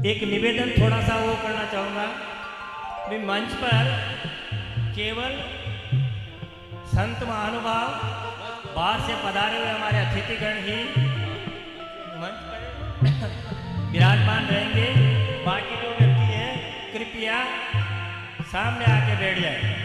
एक निवेदन थोड़ा सा वो करना चाहूँगा। मैं मंच पर केवल संत महानुभाव बाहर से पधारे हुए हमारे अतिथिगण ही मंच पर विराजमान रहेंगे। बाकी जो व्यक्ति है कृपया सामने आके बैठ जाए।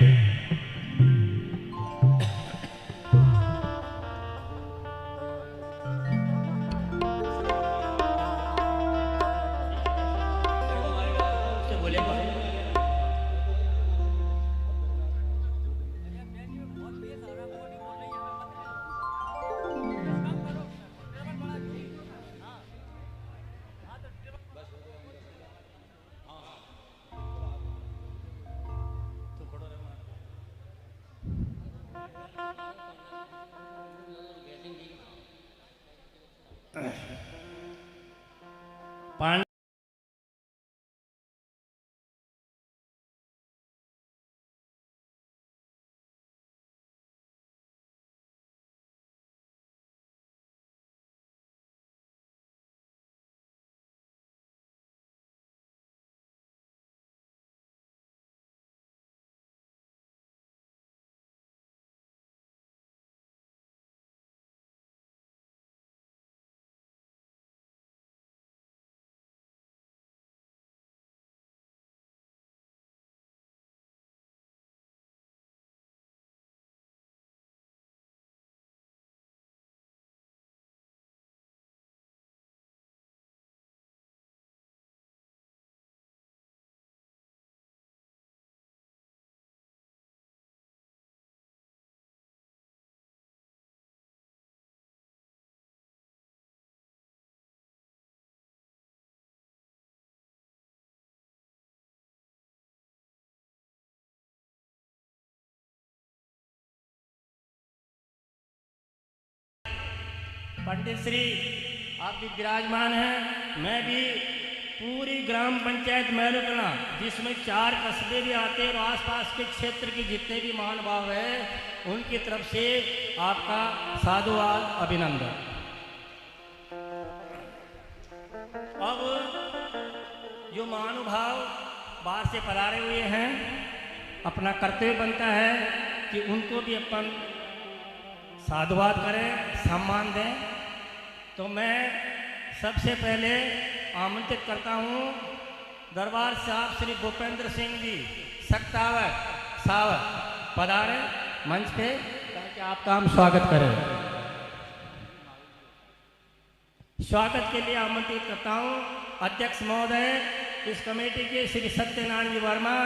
पंडित श्री आप भी विराजमान हैं। मैं भी पूरी ग्राम पंचायत मैलूकला जिसमें 4 कस्बे भी आते हैं और आसपास के क्षेत्र के जितने भी महानुभाव हैं उनकी तरफ से आपका साधुवाद अभिनंदन। अब जो महानुभाव बाहर से पधारे हुए हैं अपना कर्तव्य बनता है कि उनको भी अपन साधुवाद करें, सम्मान दें। तो मैं सबसे पहले आमंत्रित करता हूँ दरबार साहब श्री भूपेंद्र सिंह जी सक्तावत सावत पधारें मंच पे ताकि आपका हम स्वागत करें। स्वागत के लिए आमंत्रित करता हूँ अध्यक्ष महोदय इस कमेटी के श्री सत्यनारायण जी वर्मा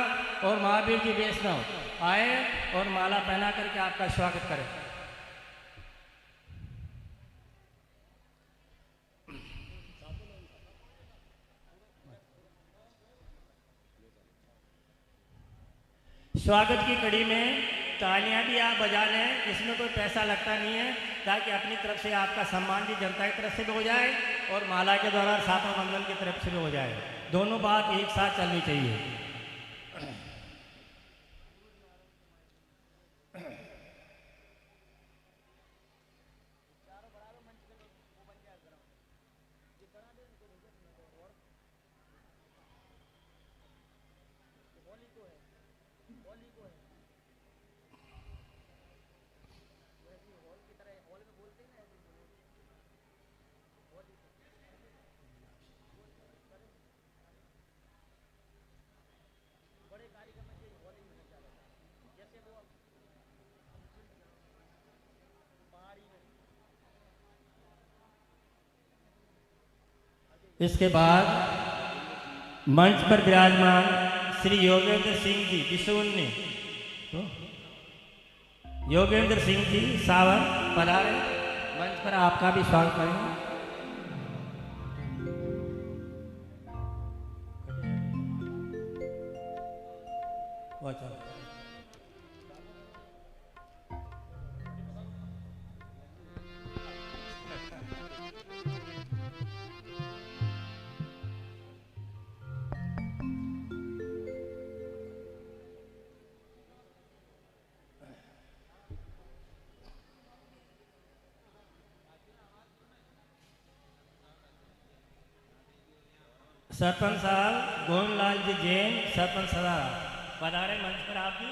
और महावीर जी वैष्णव आए और माला पहना करके आपका स्वागत करें। स्वागत की कड़ी में तालियां भी आप बजा लें, इसमें कोई पैसा लगता नहीं है, ताकि अपनी तरफ से आपका सम्मान भी जनता की तरफ से भी हो जाए और माला के द्वारा सातों बंधन की तरफ से भी हो जाए। दोनों बात एक साथ चलनी चाहिए। इसके बाद मंच पर विराजमान श्री योगेंद्र सिंह जी बिशुन्नी तो योगेंद्र सिंह जी सावर पधारे मंच पर आपका भी स्वागत करेंगे। सरपंच साहब गोविंदलाल जी जैन, सरपंच सदारा, पधारे मंच पर आप भी।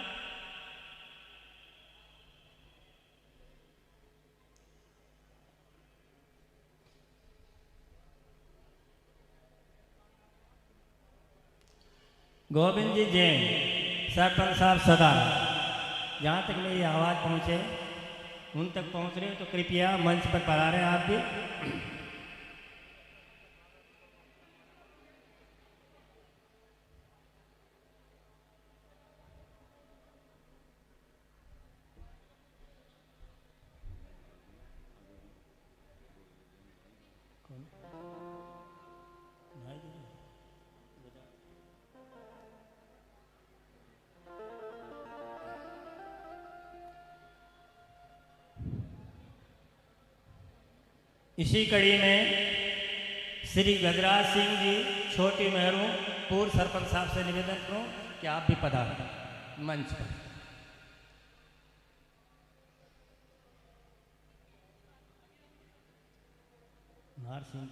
गोविंद जी जैन, सरपंच साहब सदारा, जहाँ तक मेरी आवाज़ पहुँचे उन तक पहुँच रहे हो तो कृपया मंच पर पधारें आप भी। इसी कड़ी में श्री गजराज सिंह जी छोटी मेहरू पूर्व सरपंच साहब से निवेदन करूं कि आप भी पधारें मंच पर। नार सिंह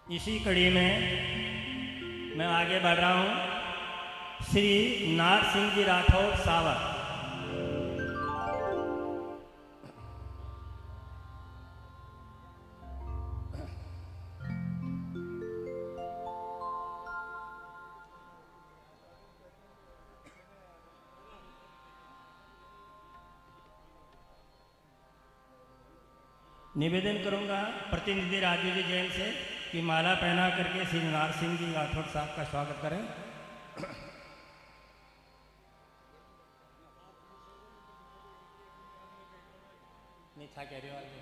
इसी कड़ी में मैं आगे बढ़ रहा हूँ। श्री नार सिंह जी राठौर सावर, निवेदन करूंगा प्रतिनिधि राजू जी जैन से कि माला पहना करके श्री नार सिंह जी राठौर साहब का स्वागत करें। नहीं था कह रहे हो आगे?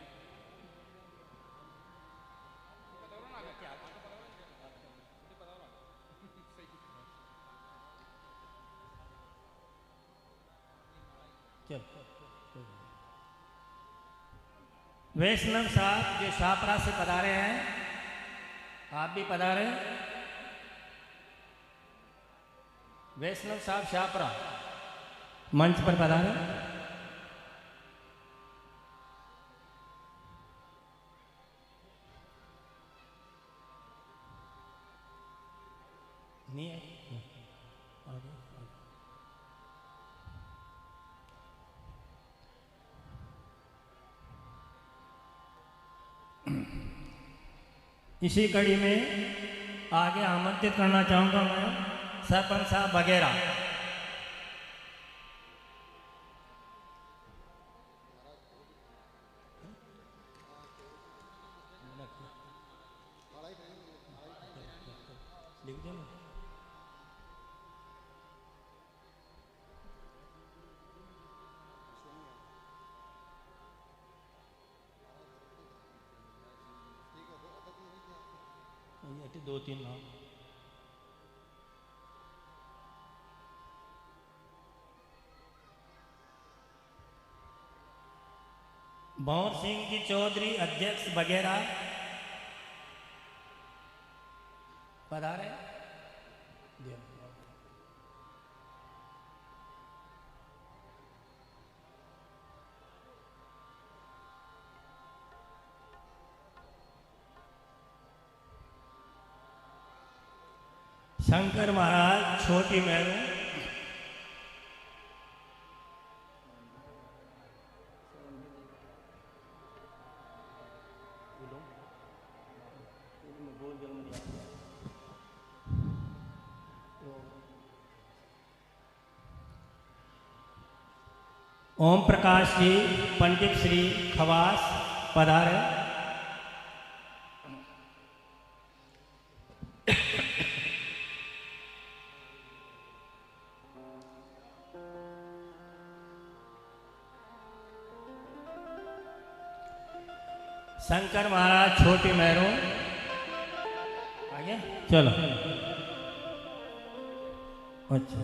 चल वैष्णव साहब जो शाहपुरा से पधारे हैं, आप भी पधारे। वैष्णव साहब शाहपुरा मंच पर पधारे। नहीं है इसी कड़ी में आगे आमंत्रित करना चाहूँगा मैं सरपंच साहब वगैरह। लिख दो ना। दो तीन नाम भंवर सिंह जी चौधरी अध्यक्ष वगैरह पधारे। शंकर महाराज छोटी मेहरू, ओम प्रकाश जी पंडित श्री खवास पधारे। शंकर महाराज छोटे मैरों आगे चलो। अच्छा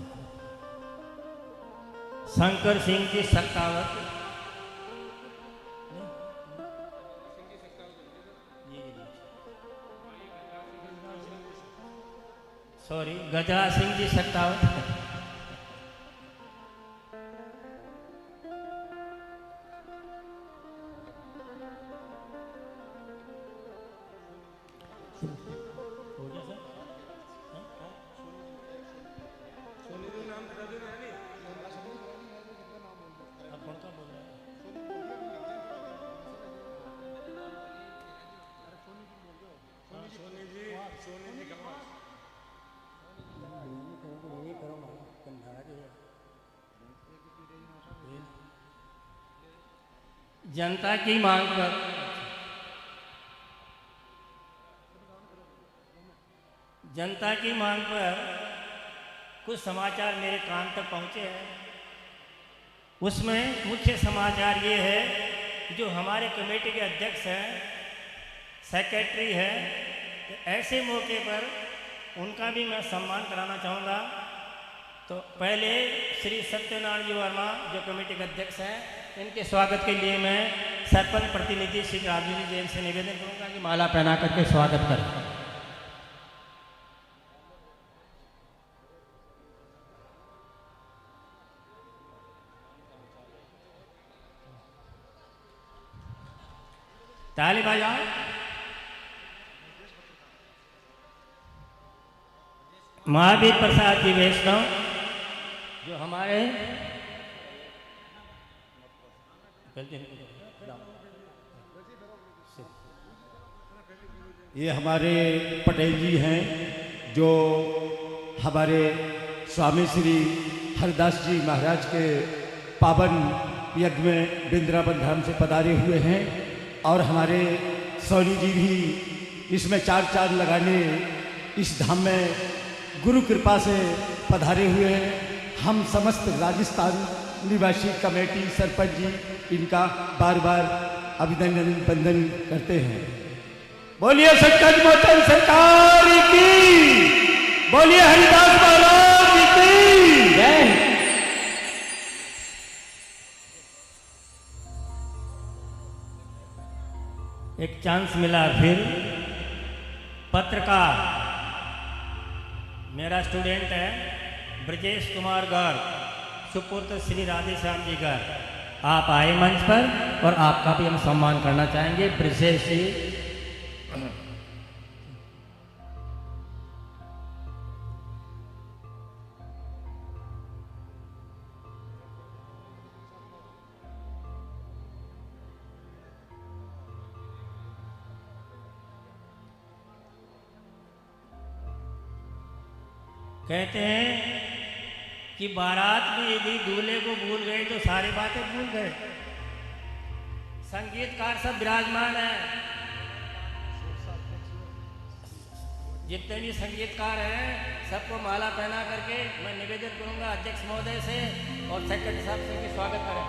शंकर सिंह जी सत्तावत सॉरी गजरा सिंह जी सत्तावत। जनता की मांग पर कुछ समाचार मेरे कान तक पहुंचे हैं। उसमें मुख्य समाचार ये है, जो हमारे कमेटी के अध्यक्ष हैं, सेक्रेटरी हैं, तो ऐसे मौके पर उनका भी मैं सम्मान कराना चाहूँगा। तो पहले श्री सत्यनारायण जी वर्मा जो कमेटी के अध्यक्ष हैं, इनके स्वागत के लिए मैं सरपंच प्रतिनिधि श्री राजू जी जैन से निवेदन करूंगा कि माला पहना करके स्वागत करें। ताली बजाओ। महावीर प्रसाद जी वैष्णव जो हमारे ये हमारे पटेल जी हैं, जो हमारे स्वामी श्री हरदास जी महाराज के पावन यज्ञ में वृंदावन धाम से पधारे हुए हैं। और हमारे सोनी जी भी इसमें चार चांद लगाने इस धाम में गुरु कृपा से पधारे हुए हैं। हम समस्त राजस्थान निवासी कमेटी सरपंच जी इनका बार बार अभिनंदन वंदन करते हैं। बोलिए सचखंड मोचन सरकार की, बोलिए हरिदास महाराज की जय। एक चांस मिला फिर पत्रकार मेरा स्टूडेंट है ब्रजेश कुमार गर्ग, सुपुत्र श्री राधे श्याम जी गर्ग। आप आए मंच पर और आपका भी हम सम्मान करना चाहेंगे। ब्रजेश जी कहते हैं कि बारात में यदि दूल्हे को भूल गए तो सारी बातें भूल गए। संगीतकार सब विराजमान हैं, जितने भी संगीतकार हैं सबको माला पहना करके मैं निवेदन करूंगा अध्यक्ष महोदय से और सेक्रेटरी साहब से भी स्वागत करें।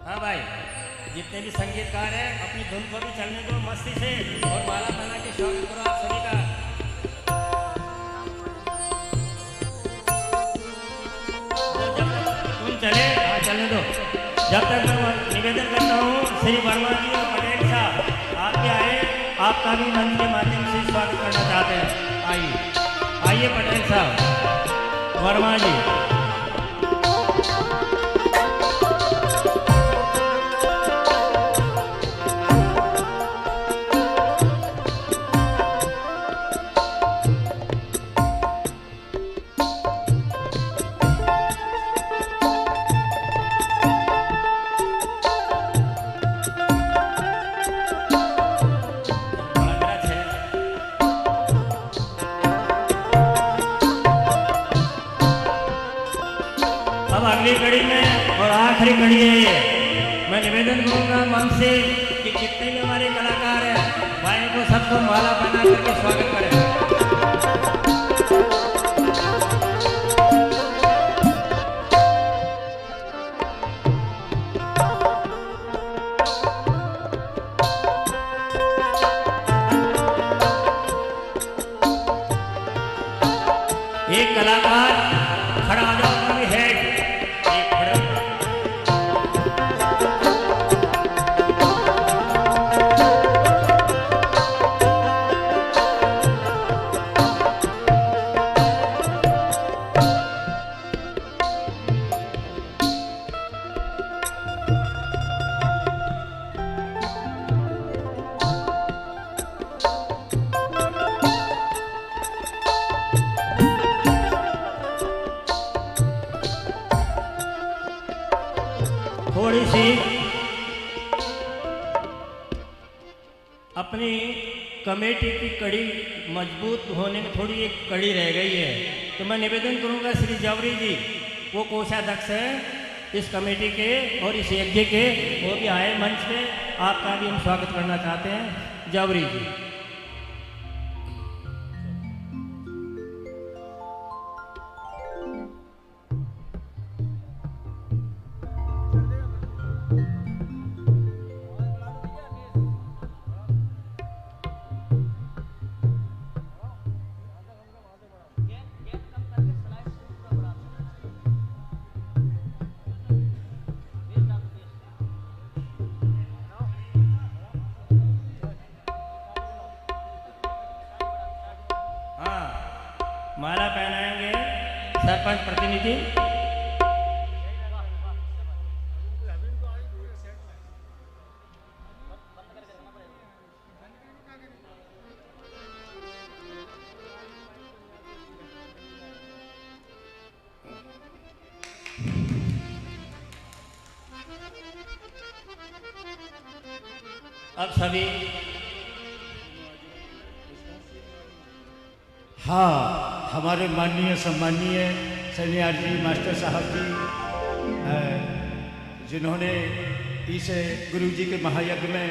हाँ भाई, जितने भी संगीतकार हैं अपनी धुन को भी चलने दो मस्ती से और माला पहना के स्वागत करो आप सभी का। धुन चले, हाँ चलने दो। जब तक मैं निवेदन करता हूँ श्री वर्मा जी और पटेल साहब आप भी आए, आपका भी मंच के माध्यम से स्वागत करना चाहते हैं। आइए आइए पटेल साहब, वर्मा जी। अब अगली कड़ी में और आखिरी कड़ी है ये, मैं निवेदन करूंगा मन से कि जितने भी हमारे कलाकार हैं भाई को सबको माला बना करके स्वागत करें। एक कलाकार खड़ा हो जाओ, कभी हेड एक खड़ा। थोड़ी सी अपनी कमेटी की कड़ी मजबूत होने में थोड़ी एक कड़ी रह गई है, तो मैं निवेदन करूंगा श्री जवरी जी, वो कोषाध्यक्ष है इस कमेटी के और इस यज्ञ के, वो भी आए मंच पे, आपका भी हम स्वागत करना चाहते हैं। जवरी जी। माला पहनाएंगे सरपंच प्रतिनिधि। अब सभी हाँ, हमारे माननीय सम्मानीय सन्यार जी मास्टर साहब जी, जिन्होंने इस गुरु जी के महायज्ञ में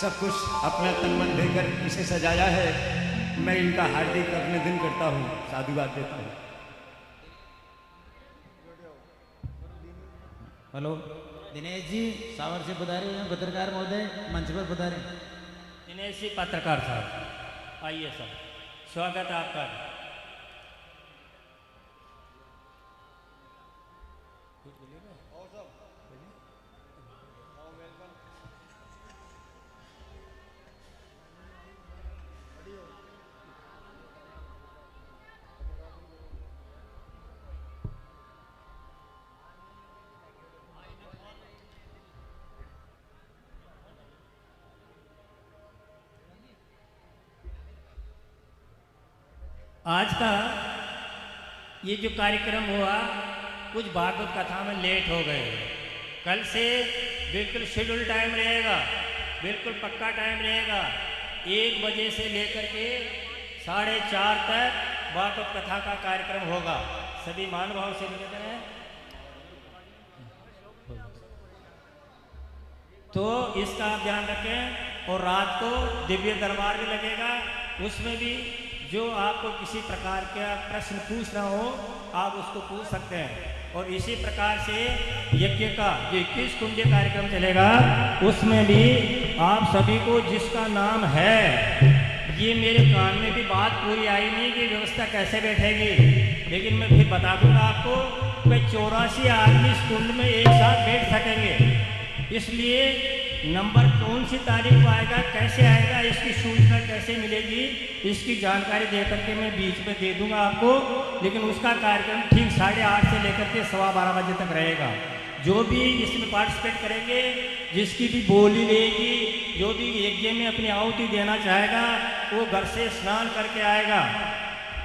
सब कुछ अपना तन मन देकर इसे सजाया है, मैं इनका हार्दिक अभिनंदन करता हूँ, साधुवाद देता हूँ। हेलो दिनेश जी, सावर से पधारे हुए हैं पत्रकार महोदय, मंच पर पधारे। दिनेश जी पत्रकार साहब, आइए सर, स्वागत है आपका। आज का ये जो कार्यक्रम हुआ कुछ भागवत कथा में लेट हो गए, कल से बिल्कुल शेड्यूल टाइम रहेगा, बिल्कुल पक्का टाइम रहेगा। 1 बजे से लेकर के 4:30 तक भागवत कथा का कार्यक्रम होगा। सभी महानुभाव से निवेदन है तो इसका आप ध्यान रखें। और रात को दिव्य दरबार भी लगेगा, उसमें भी जो आपको किसी प्रकार का प्रश्न पूछना हो आप उसको पूछ सकते हैं। और इसी प्रकार से यज्ञ का जो 21 कुंडीय कार्यक्रम चलेगा उसमें भी आप सभी को जिसका नाम है, ये मेरे कान में भी बात पूरी आई नहीं कि व्यवस्था कैसे बैठेगी, लेकिन मैं फिर बता दूंगा आपको कि 84 आदमी इस कुंड में एक साथ बैठ सकेंगे। इसलिए नंबर कौन सी तारीख को आएगा, कैसे आएगा, इसकी सूचना कैसे मिलेगी, इसकी जानकारी दे करके मैं बीच में दे दूंगा आपको। लेकिन उसका कार्यक्रम ठीक 8:30 से लेकर के 12:15 बजे तक रहेगा। जो भी इसमें पार्टिसिपेट करेंगे, जिसकी भी बोली लेगी, जो भी यज्ञ में अपनी आहुति देना चाहेगा, वो घर से स्नान करके आएगा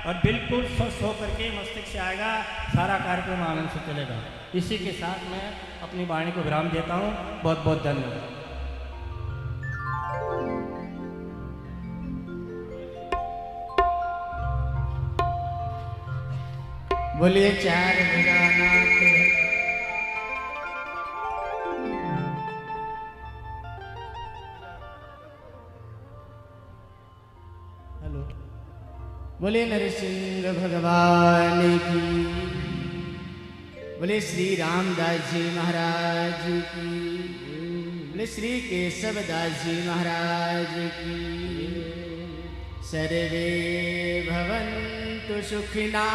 और बिल्कुल स्वस्थ होकर के मस्तिष्क से आएगा। सारा कार्यक्रम आनंद से चलेगा। इसी के साथ मैं अपनी वाणी को विराम देता हूँ। बहुत बहुत धन्यवाद। बोलिए चार भुजानाथ। हेलो। बोले नरसिंह भगवान की, बोले श्री रामदास जी महाराज की, बोले श्री केशव दास जी महाराज की। सर्वे भवन्तु सुखिना,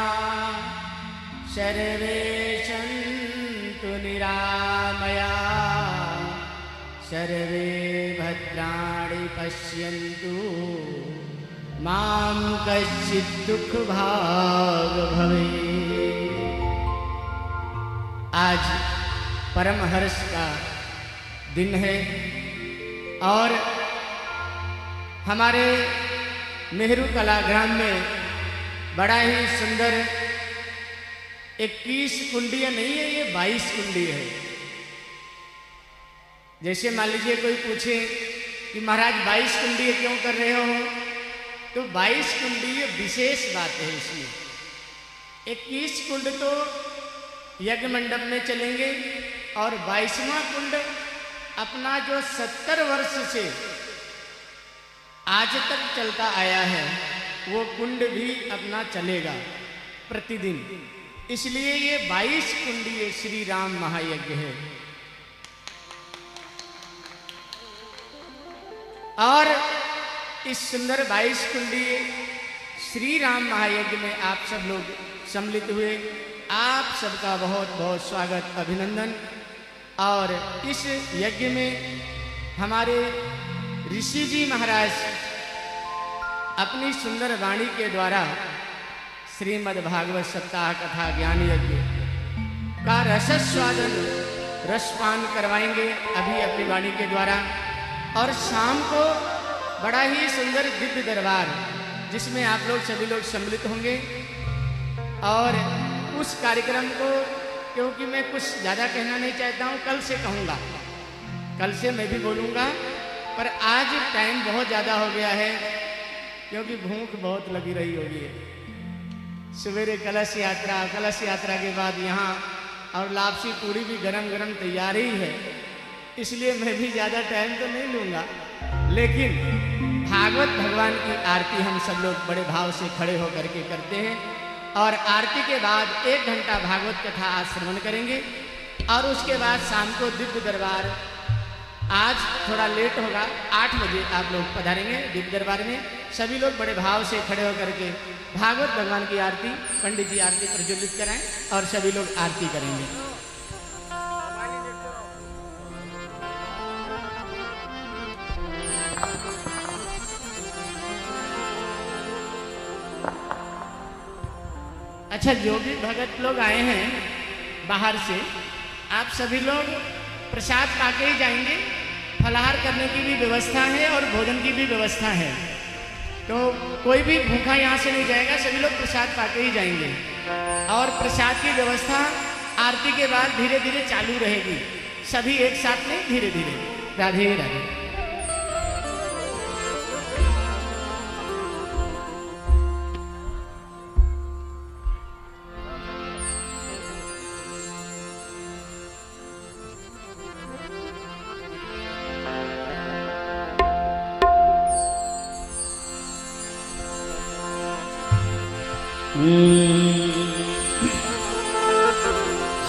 सर्वे सन्तु निरामया, सर्वे भद्राणि पश्यन्तु, मां कश्चित् दुःख भाग भवेत्। आज परम हर्ष का दिन है और हमारे नेहरू कलाग्राम में बड़ा ही सुंदर 21 कुंडियाँ नहीं है, ये 22 कुंडी है। जैसे मान लीजिए कोई पूछे कि महाराज 22 कुंडी क्यों कर रहे हो, तो 22 कुंडी विशेष बात है इसमें। 21 कुंड तो यज्ञ मंडप में चलेंगे और 22वां कुंड अपना जो 70 वर्ष से आज तक चलता आया है वो कुंड भी अपना चलेगा प्रतिदिन। इसलिए ये 22 कुंडीय श्री राम महायज्ञ है। और इस सुंदर 22 कुंडीय श्री राम महायज्ञ में आप सब लोग सम्मिलित हुए। आप सबका बहुत बहुत स्वागत, अभिनंदन। और इस यज्ञ में हमारे ऋषि जी महाराज अपनी सुंदर वाणी के द्वारा श्रीमद् भागवत सप्ताह कथा ज्ञान यज्ञ का रसस्वादन रसपान करवाएंगे अभी अपनी वाणी के द्वारा। और शाम को बड़ा ही सुंदर दिव्य दरबार जिसमें आप लोग सभी लोग सम्मिलित होंगे। और उस कार्यक्रम को क्योंकि मैं कुछ ज़्यादा कहना नहीं चाहता हूँ, कल से कहूँगा, कल से मैं भी बोलूँगा, पर आज टाइम बहुत ज़्यादा हो गया है क्योंकि भूख बहुत लगी रही होगी। सवेरे कलश यात्रा के बाद यहाँ और लापसी पूड़ी भी गरम गरम तैयार ही है, इसलिए मैं भी ज़्यादा टाइम तो नहीं लूँगा। लेकिन भागवत भगवान की आरती हम सब लोग बड़े भाव से खड़े होकर के करते हैं और आरती के बाद 1 घंटा भागवत कथा आज श्रवण करेंगे और उसके बाद शाम को दिव्य दरबार, आज थोड़ा लेट होगा, 8 बजे आप लोग पधारेंगे दिव्य दरबार में। सभी लोग बड़े भाव से खड़े होकर के भागवत भगवान की आरती, पंडित जी आरती प्रज्वलित कराएं और सभी लोग आरती करेंगे। अच्छा, जो भी भगत लोग आए हैं बाहर से, आप सभी लोग प्रसाद पाके ही जाएंगे। फलाहार करने की भी व्यवस्था है और भोजन की भी व्यवस्था है, तो कोई भी भूखा यहाँ से नहीं जाएगा, सभी लोग प्रसाद पाके ही जाएंगे। और प्रसाद की व्यवस्था आरती के बाद धीरे धीरे चालू रहेगी, सभी एक साथ में धीरे धीरे। राधे राधे।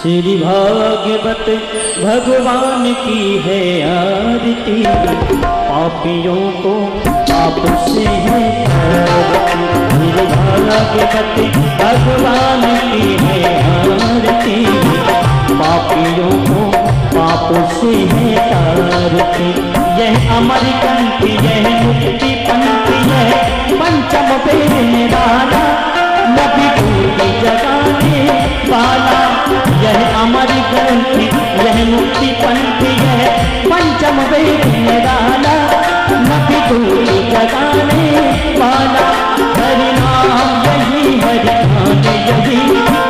श्री भागवत भगवान की है आरती, पापियों को आपसे है श्री भागवत भगवान की है आरती, पापियों को पापों से है तारती। यह अमर कंठ, यह मुक्ति पंथ, यह पंचम वेद निराला, नबी को जगाने वाला। यह अमर ग्रंथ, यह मुक्ति पंथ, यह पंचम वेद निराला, नबी को जगाने वाला। हरि नाम यही, हरि ध्यान यही,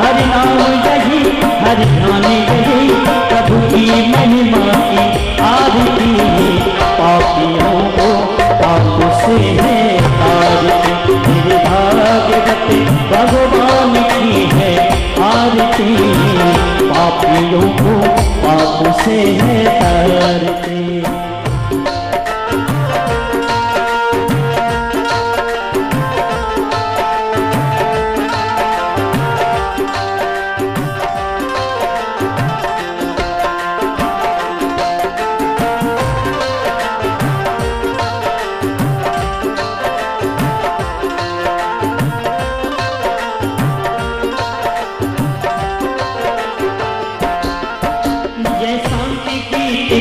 हरि नाम यही, हरि ध्यान यही, प्रभु की महिमा की आरती। पापियों को पापों से है तारती, श्री भागवत भगवान की है आरती, पापियों को पापों से है तारती।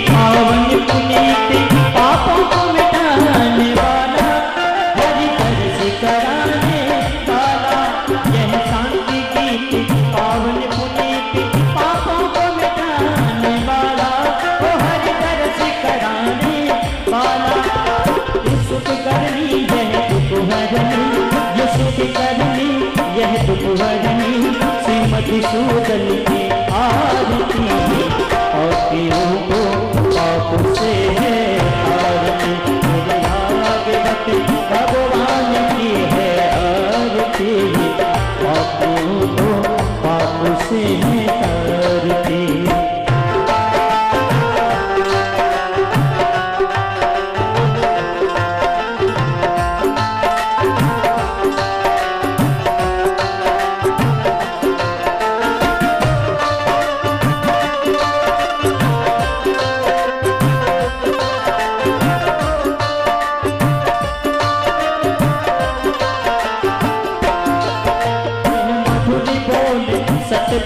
पावन पुनीत पापों को मिटाने वाला, हरि दर्श कराने वाला। यह शांति गीत पावन पुनीत पापों को मिटाने वाला, ओ हरि दर्श कराने वाला। सुख करनी यह दुख हरनी, ये सुख करनी यह दुख हरनी, श्रीमती सूदन की आरती। और पीरों को पापों से है आरती, श्री भागवत भगवान की है आरती, पापों को पापों से है तारती।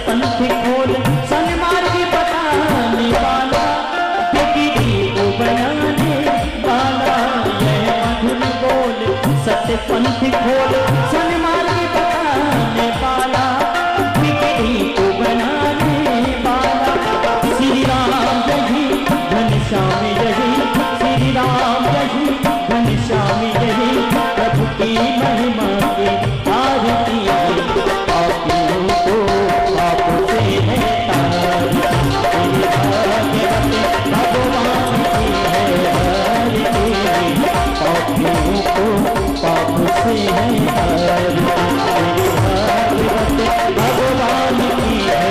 पंथ खोल सन्मार्ग बताने वाला, बिगड़ी को बनाने वाला। यह मधुर बोल सत्य पंथ खोल सन्मार्ग बताने वाला, बिगड़ी को बनाने वाला। श्री राम यही, घनश्याम यही, श्री राम यही, घनश्याम यही, प्रभु की महिमा की आरती। पापियों को पापों से है तारती, श्री भागवत भगवान की है आरती, पापियों को पापों से है तारती, श्री भागवत भगवान की है,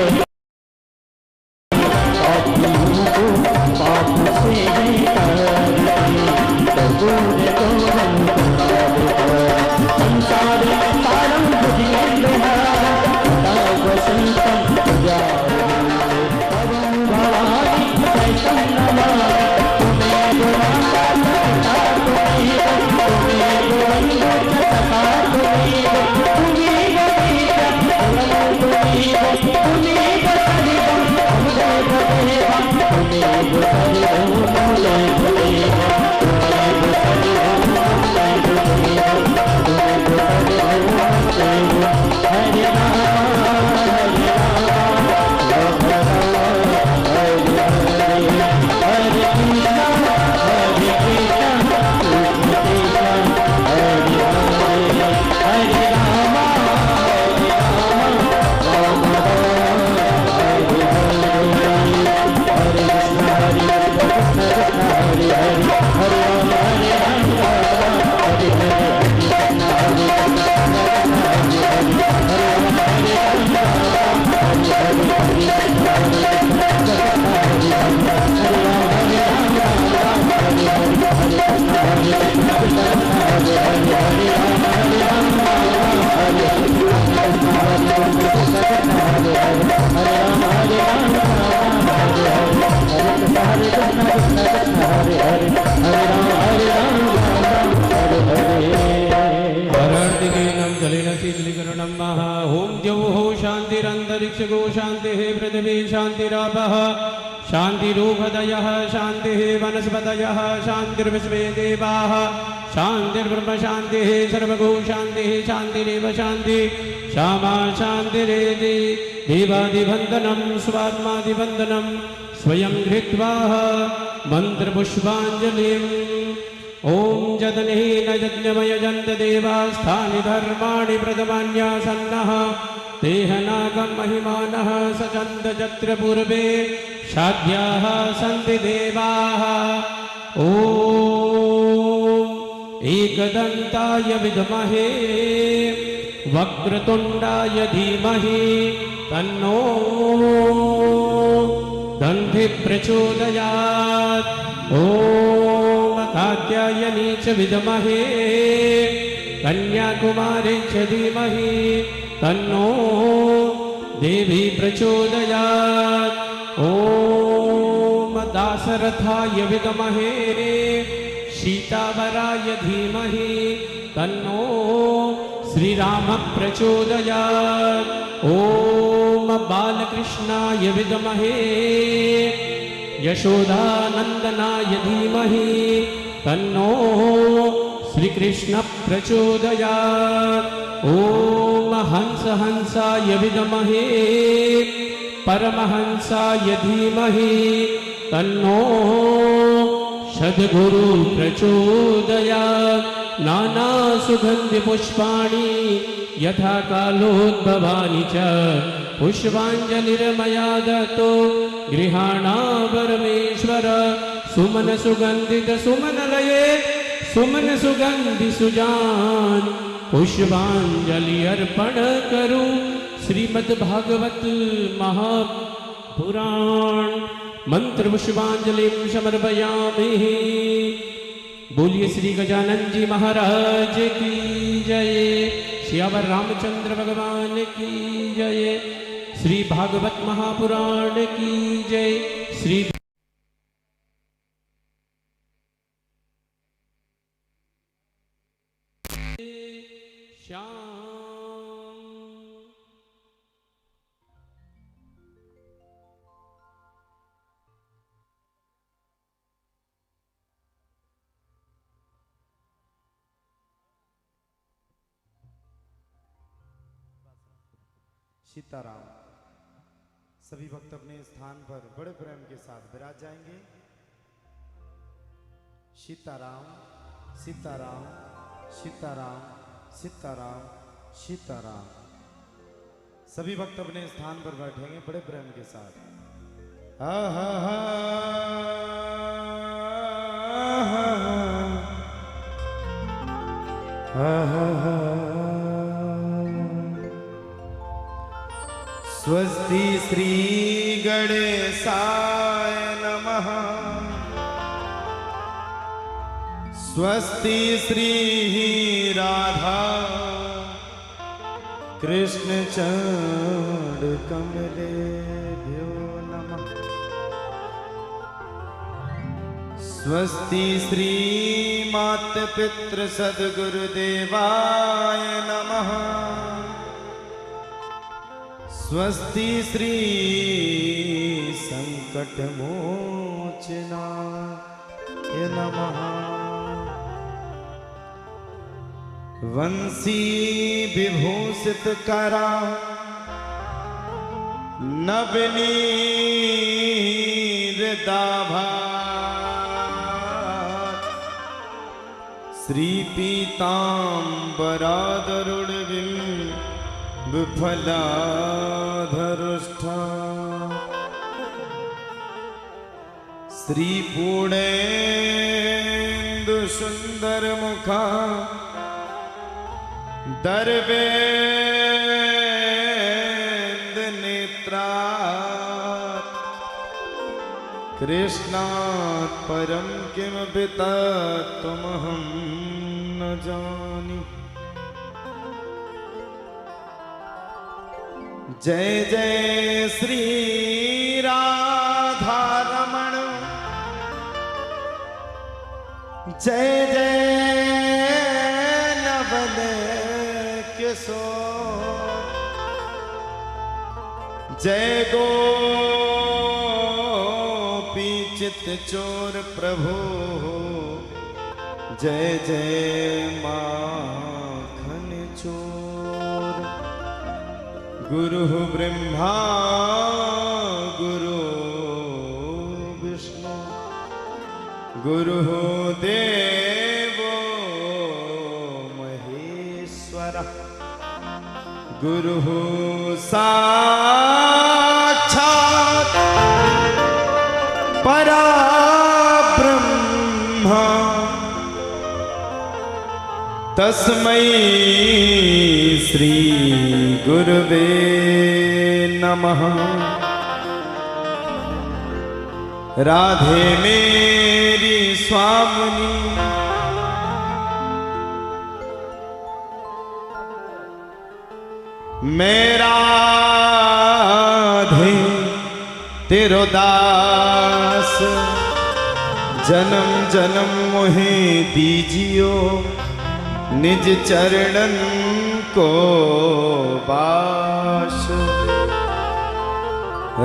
पापियों को पापों से है तारती। अंतरिक्षगो शान्तिः पृथिवी शान्तिरापः शान्तिरूपदयः शान्तिः वनस्पतयः शान्तिर्विश्वे देवाः शान्तिर्ब्रह्म शान्तिः सर्वगो शान्तिः शान्तिरेव शान्ति श्यामा शान्तिरेति देवादिवन्दनं स्वात्मादिवन्दनं स्वयं धृत्वा मन्त्रपुष्पाञ्जलिम् ॐ जदनेन यज्ञमयजन्त देवास्थानि धर्माणि प्रथमान्यासन्नः तेहनागं महिमानः सचन्द जत्र पूर्वे शाद्याः सन्ति देवाः ॐ एकदन्ताय विद्महे वक्रतुण्डाय धीमहि तन्नो दन्ति प्रचोदयात् ॐ कात्यायनी च विद्महे कन्याकुमारी च धीमहि तन्नो देवी प्रचोदयात् ॐ दासरथाय विद्महे सीतावराय धीमहि तन्नो श्रीराम प्रचोदयात् ॐ बालकृष्णाय विद्महे यशोदानन्दनाय धीमहि तन्नो श्रीकृष्ण प्रचोदयात् ॐ हंसाय विद्महे परमहंसाय धीमहि तन्नो सद्गुरु प्रचोदयात् नानासुगन्धिपुष्पाणि यथा कालोद्भवानि च पुष्पाञ्जलिर्मया दत्तो गृहाणा परमेश्वर सुमन सुगन्धित सुमनलये सुमन सुगन्धि सुजान पुष्पांजलि अर्पण करूं श्रीमद्भागवत महापुराण मंत्र पुष्पांजलिं समर्पयामि। बोलिए श्री गजानन जी महाराज की जय, श्यावर रामचंद्र भगवान की जय, श्री भागवत महापुराण की जय। श्री श्याम सीताराम। सभी भक्त अपने स्थान पर बड़े प्रेम के साथ विराज जाएंगे। सीताराम सीताराम सीताराम सीताराम सीताराम। सभी भक्त अपने स्थान पर बैठेंगे बड़े प्रेम के साथ। हा हा हा हा हा हा। स्वस्ति श्री गणेशाय नमः। स्वस्ति श्री राधा कृष्ण चरण कमलेभ्यो नमः। स्वस्ति श्री मात पितृ सद्गुरुदेवाय नमः। स्वस्ति श्री संकट मोचनाय नमः। वंशी विभूषित करा नवनीरदाभा श्री पीताम्बरादरुणविं विफलाधरुष्ठा श्री पूर्णेन्दु सुंदर मुखा दर्वेन्द्र नेत्रा कृष्णात् परं किमपि तत्त्वमहं न जानि। जय जय श्री राधा रमण, जय जय नवल किशोर, जय गोपी चित चोर प्रभु जय जय माखन चोर। गुरु ब्रह्मा गुरु विष्णु गुरु देवो महेश्वर गुरु साक्षात् परब्रह्म तस्मै श्री गुरुवे नमः। राधे मेरी स्वामिनी मेरा राधे तेरो दास जन्म जन्म मोहे दीजियो निज चरणन को बास।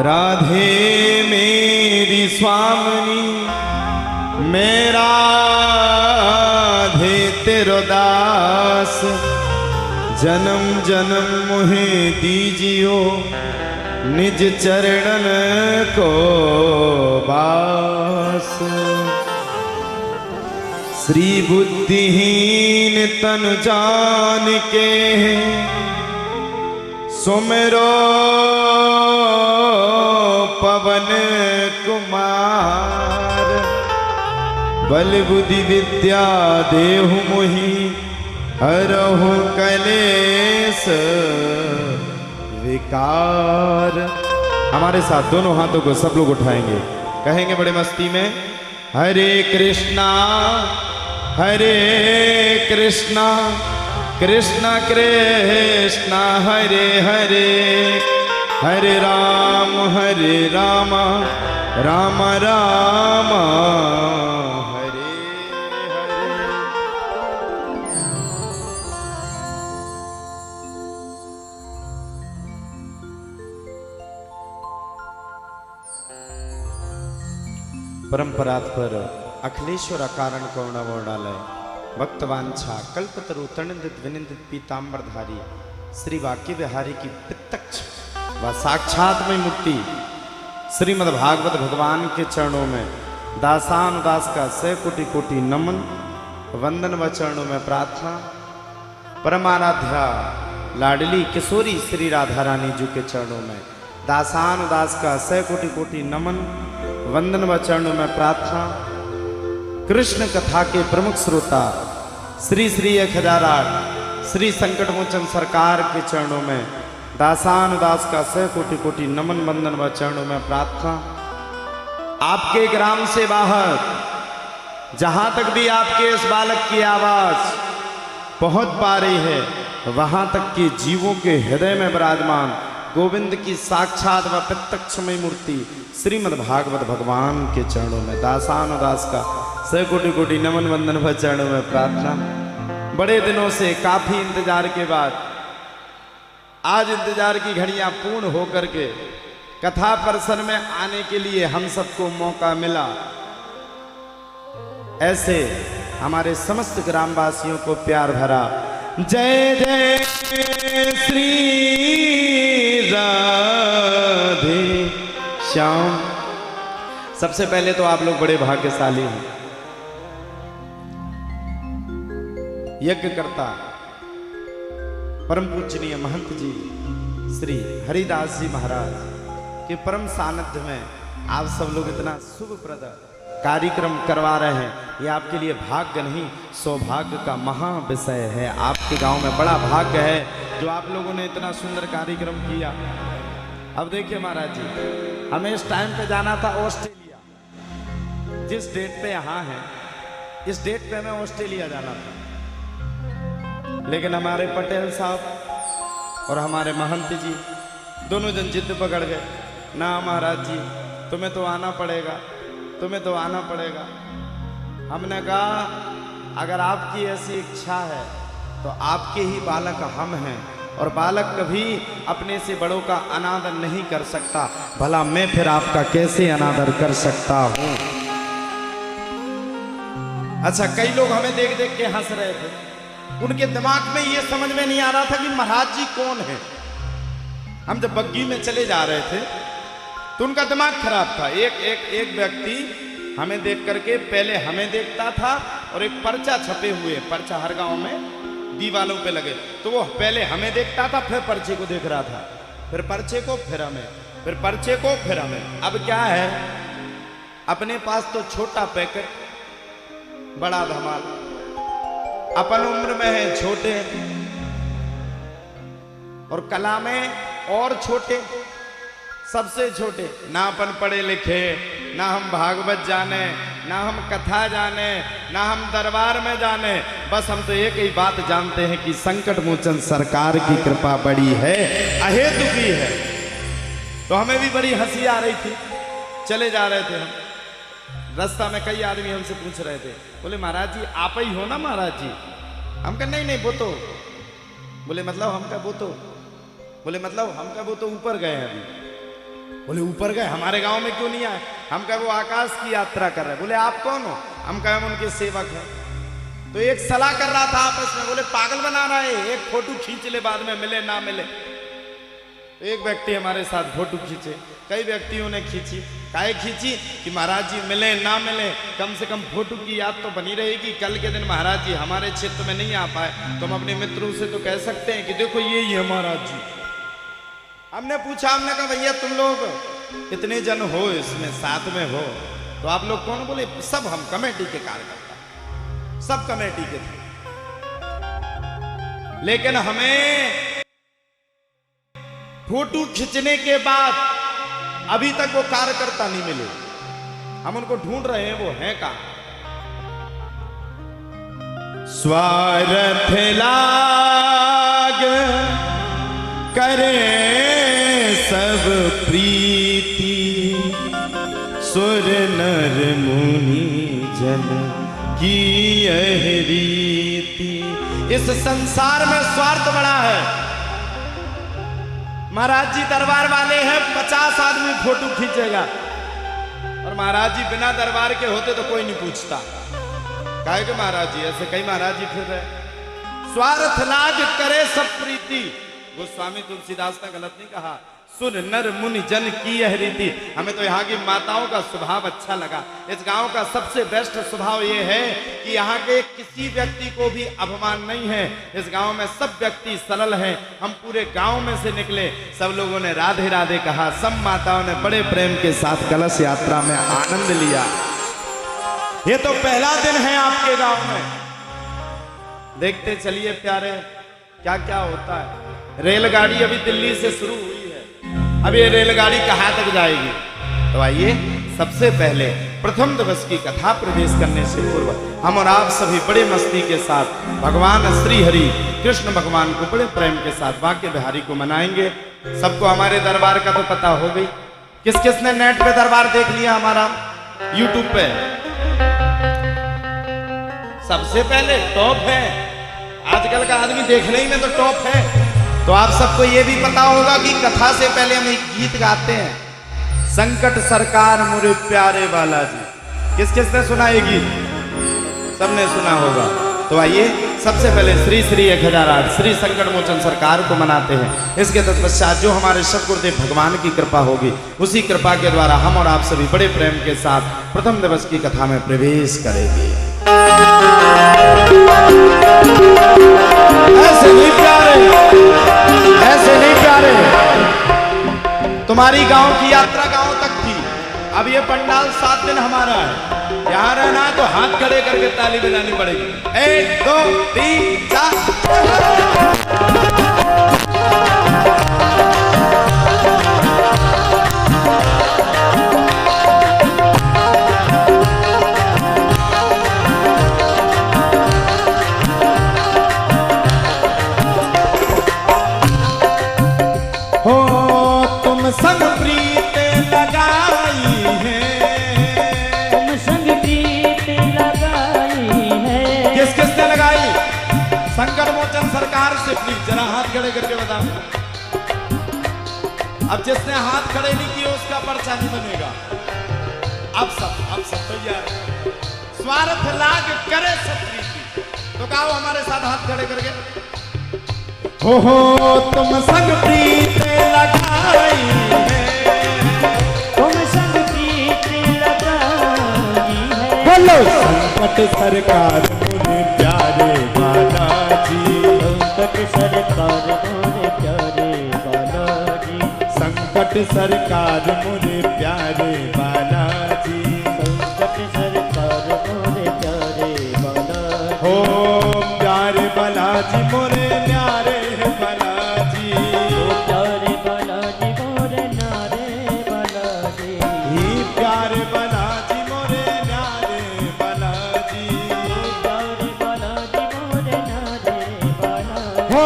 राधे मेरी स्वामिनी मेरा राधे तेरो दास जन्म जन्म मोहे दीजियो निज चरणन को बास। श्री बुद्धिहीन तन जान के सुमिरो पवन कुमार बल बुद्धि विद्या देहु मोहि हरहु कलेश विकार। हमारे साथ दोनों हाथों को सब लोग उठाएंगे, कहेंगे बड़े मस्ती में हरे कृष्णा कृष्णा कृष्णा हरे हरे हरे राम राम राम हरे हरे। परंपरात पर अखिलेश्वर कारण करुणावरणालय भक्तवांछा कल्पतरु तनिंदित विनिंदित पीतांबरधारी श्री वाक्य विहारी की प्रत्यक्ष व साक्षात्मय मूर्ति श्रीमद् भागवत भगवान के चरणों में दासानुदास का सै कोटि कोटि नमन वंदन व चरणों में प्रार्थना। परमाराध्या लाडली किशोरी श्री राधा रानी जी के चरणों में दासानुदास का सै कोटि कोटि नमन वंदन व चरणों में प्रार्थना। कृष्ण कथा के प्रमुख श्रोता श्री श्री 1008 श्री संकट मोचन सरकार के चरणों में दासानुदास का सै कोटि कोटि नमन वंदन व चरणों में प्रार्थना। आपके ग्राम से बाहर जहां तक भी आपके इस बालक की आवाज पहुंच पा रही है वहां तक के जीवों के हृदय में विराजमान गोविंद की साक्षात व प्रत्यक्षमय मूर्ति श्रीमद् भागवत भगवान के चरणों में दासानुदास का सै कोटि कोटि नमन वंदन व चरणों में प्रार्थना। बड़े दिनों से काफी इंतजार के बाद आज इंतजार की घड़ियां पूर्ण होकर के कथा परिसर में आने के लिए हम सबको मौका मिला। ऐसे हमारे समस्त ग्रामवासियों को प्यार भरा जय जय श्री राधे श्याम। सबसे पहले तो आप लोग बड़े भाग्यशाली हैं। यज्ञकर्ता परम पूजनीय महंत जी श्री हरिदास जी महाराज के परम सानिध्य में आप सब लोग इतना शुभप्रद कार्यक्रम करवा रहे हैं, ये आपके लिए भाग्य नहीं सौभाग्य का महा विषय है। आपके गांव में बड़ा भाग्य है जो आप लोगों ने इतना सुंदर कार्यक्रम किया। अब देखिए महाराज जी, हमें इस टाइम पे जाना था ऑस्ट्रेलिया। जिस डेट पे यहाँ है इस डेट पे हमें ऑस्ट्रेलिया जाना था, लेकिन हमारे पटेल साहब और हमारे महंत जी दोनों जन जिद पकड़ गए, ना महाराज जी तुम्हें तो आना पड़ेगा, तुम्हें तो आना पड़ेगा। हमने कहा अगर आपकी ऐसी इच्छा है तो आपके ही बालक हम हैं और बालक कभी अपने से बड़ों का अनादर नहीं कर सकता, भला मैं फिर आपका कैसे अनादर कर सकता हूं। अच्छा, कई लोग हमें देख देख के हंस रहे थे, उनके दिमाग में ये समझ में नहीं आ रहा था कि महाराज जी कौन है। हम जब बग्गी में चले जा रहे थे तो उनका दिमाग खराब था। एक व्यक्ति हमें देख करके पहले हमें देखता था, और एक पर्चा छपे हुए, पर्चा हर गांव में दीवालों पे लगे, तो वो पहले हमें देखता था, फिर पर्चे को देख रहा था, फिर पर्चे को, फिर हमें, फिर पर्चे को, फिर हमें। अब क्या है, अपने पास तो छोटा पैकेट, बड़ा धमाल, अपन उम्र में है छोटे, और कला में और छोटे, सबसे छोटे। ना अपन पढ़े लिखे, ना हम भागवत जाने, ना हम कथा जाने, ना हम दरबार में जाने, बस हम तो एक ही बात जानते हैं कि संकट मोचन सरकार की कृपा बड़ी है, अहेतु की है। तो हमें भी बड़ी हंसी आ रही थी, चले जा रहे थे हम, रास्ता में कई आदमी हमसे पूछ रहे थे, बोले महाराज जी आप ही हो ना महाराज जी? हम कहा नहीं नहीं वो तो, बोले मतलब हम कहा वो तो, बोले मतलब हम कहा वो तो ऊपर गए हैं अभी। बोले ऊपर गए, हमारे गांव में क्यों नहीं आए? हम कहे वो आकाश की यात्रा कर रहे हैं। बोले आप कौन हो? हम कहे हम उनके सेवक हैं। तो एक सलाह कर रहा था आपस में, बोले पागल बना रहा है, एक फोटो खींच ले, बाद में मिले ना मिले। तो एक व्यक्ति हमारे साथ फोटो खींचे, कई व्यक्तियों ने खींची, काहे खींची कि महाराज जी मिले ना मिले, कम से कम फोटो की याद तो बनी रहेगी। कल के दिन महाराज जी हमारे क्षेत्र में नहीं आ पाए तो हम अपने मित्रों से तो कह सकते हैं कि देखो ये ही है महाराज जी। हमने पूछा, हमने कहा भैया तुम लोग इतने जन हो, इसमें साथ में हो, तो आप लोग कौन? बोले सब हम कमेटी के कार्यकर्ता, सब कमेटी के थे, लेकिन हमें फोटो खींचने के बाद अभी तक वो कार्यकर्ता नहीं मिले। हम उनको ढूंढ रहे हैं, वो हैं कहां? स्वार्थ लाग करे सब प्रीति, सुर नर मुनि जन की यह रीति। इस संसार में स्वार्थ बड़ा है। महाराज जी दरबार वाले हैं, 50 आदमी फोटो खींचेगा, और महाराज जी बिना दरबार के होते तो कोई नहीं पूछता, काहे के महाराज जी ऐसे कई महाराज जी फिर रहे। स्वार्थ लाग करे सब प्रीति, गोस्वामी तुलसीदास ने गलत नहीं कहा, सुन नर मुनि जन की यह रीति। हमें तो यहाँ की माताओं का स्वभाव अच्छा लगा। इस गांव का सबसे बेस्ट स्वभाव ये है कि यहाँ के किसी व्यक्ति को भी अपमान नहीं है। इस गांव में सब व्यक्ति सरल हैं। हम पूरे गांव में से निकले, सब लोगों ने राधे राधे कहा, सब माताओं ने बड़े प्रेम के साथ कलश यात्रा में आनंद लिया। ये तो पहला दिन है आपके गांव में, देखते चलिए प्यारे क्या क्या होता है। रेलगाड़ी अभी दिल्ली से शुरू हुई है, अब ये रेलगाड़ी कहाँ तक जाएगी? तो आइए सबसे पहले प्रथम दिवस की कथा प्रवेश करने से पूर्व हम और आप सभी बड़े मस्ती के साथ भगवान श्री हरि कृष्ण भगवान को बड़े प्रेम के साथ बांके बिहारी को मनाएंगे। सबको हमारे दरबार का तो पता हो गई। किस किस ने नेट पे दरबार देख लिया हमारा यूट्यूब पे? सबसे पहले टॉप है, आजकल का आदमी देखने ही में तो टॉप है। तो आप सबको ये भी पता होगा कि कथा से पहले हम एक गीत गाते हैं, संकट सरकार मुरे प्यारे बालाजी। किस किस ने सुना ये गीत? सबने सुना होगा। तो आइए सबसे पहले श्री श्री 1008 श्री संकट मोचन सरकार को मनाते हैं। इसके तत्पश्चात जो हमारे सतगुरुदेव भगवान की कृपा होगी, उसी कृपा के द्वारा हम और आप सभी बड़े प्रेम के साथ प्रथम दिवस की कथा में प्रवेश करेंगे। ऐसे नहीं प्यारे, ऐसे नहीं प्यारे। तुम्हारी गांव की यात्रा गांव तक थी, अब ये पंडाल 7 दिन हमारा है। यहाँ रहना है तो हाथ खड़े करके ताली बजानी पड़ेगी। 1 2 3 4। संग प्रीत लगाई है, तुम संग प्रीत लगाई है। किस किस ने लगाई? संकट मोचन सरकार से प्लीज जरा हाथ खड़े करके बताओ। अब जिसने हाथ खड़े नहीं किए उसका पर्चा नहीं बनेगा। अब सब तैयार, स्वार्थ लाग करे सब प्रीति। तो कहो हमारे साथ हाथ खड़े करके, हो तुम संग प्रीत लगाई है, तुम संग प्रीत लगाई है। बोलो संकट सरकार मोरे प्यारे बालाजी, संकट सरकार मोरे प्यारे बालाजी, संकट सरकार मोरे प्यारे बालाजी, संकट सरकार मोरे प्यारे बालाजी। हो प्यारे बालाजी मोरे न्यारे बालाजी, ओ प्यारे बालाजी मोरे न्यारे बालाजी, ही प्यारे बालाजी मोरे न्यारे बालाजी, ओ प्यारे बालाजी मोरे न्यारे बालाजी। हो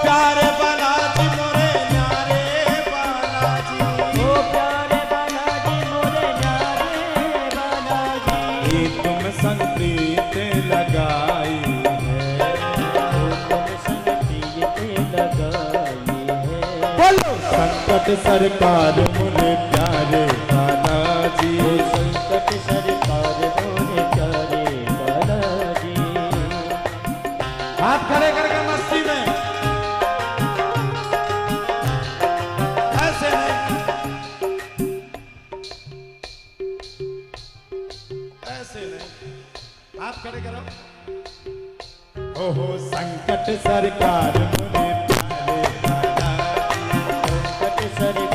प्यारे बालाजी मोरे न्यारे बालाजी, ओ प्यारे बालाजी मोरे न्यारे बालाजी। ये तुम संग प्रीत लगाई है, तुम संग प्रीत लगाई है। बोलो संकट सरकार मोरे प्यारे बालाजी, ओ संकट सरकार मोरे प्यारे बालाजी। हाथ खड़े करके मस्ती में, ऐसे नहीं, ऐसे नहीं, हाथ खड़े करो। ओहो संकट सरकार मोरे प्यारे बालाजी, संकट सरकार